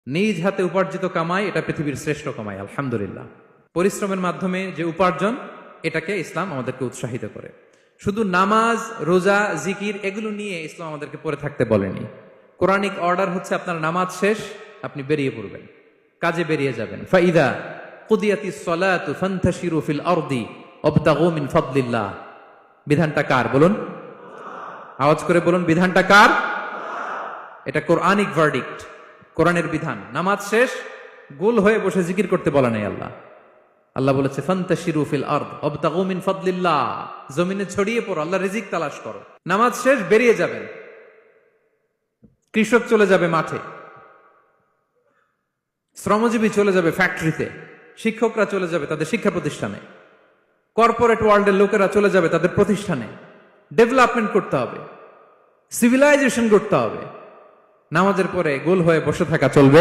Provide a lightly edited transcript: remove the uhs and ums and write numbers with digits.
নিজ হাতে উপার্জিত কামাই এটা পৃথিবীর শ্রেষ্ঠ কামাই, আলহামদুলিল্লাহ। পরিশ্রমের মাধ্যমে যে উপার্জন, এটাকে ইসলাম আমাদেরকে উৎসাহিত করে। শুধু নামাজ, রোজা, জিকির এগুলো নিয়ে ইসলাম আমাদেরকে পড়ে থাকতে বলেনি। কোরআনিক অর্ডার হচ্ছে আপনার নামাজ শেষ, আপনি বেরিয়ে পড়বেন, কাজে বেরিয়ে যাবেন। ফাইদা কুদিয়াতিস সালাতু ফান্তাশিরু ফিল আরদি ওয়াবতাগু মিন ফাদলিল্লাহ। বিধানটা কার বলুন? আওয়াজ করে বলুন, বিধানটা কার? এটা কোরআনিক ভার্ডিক্ট, কোরআনের বিধান। নামাজ শেষ, গোল হয়ে বসে জিকির করতে বলা নাই আল্লাহ। আল্লাহ বলেছে ফান্তাশিরু ফিল আরদ ওয়াবতাগু মিন ফাদলিল্লাহ, জমিনে ছড়িয়ে পড়ো, আল্লাহ রিজিক তালাশ করো। নামাজ শেষ, বেরিয়ে যাবেন। কৃষক চলে যাবে মাঠে, শ্রমজীবী চলে যাবে ফ্যাক্টরিতে, শিক্ষকরা চলে যাবে তাদের শিক্ষা প্রতিষ্ঠানে, কর্পোরেট ওয়ার্ল্ডের লোকেরা চলে যাবে তাদের প্রতিষ্ঠানে। ডেভেলপমেন্ট করতে হবে, সিভিলাইজেশন করতে হবে। নামাজের পরে গোল হয়ে বসে থাকা চলবে?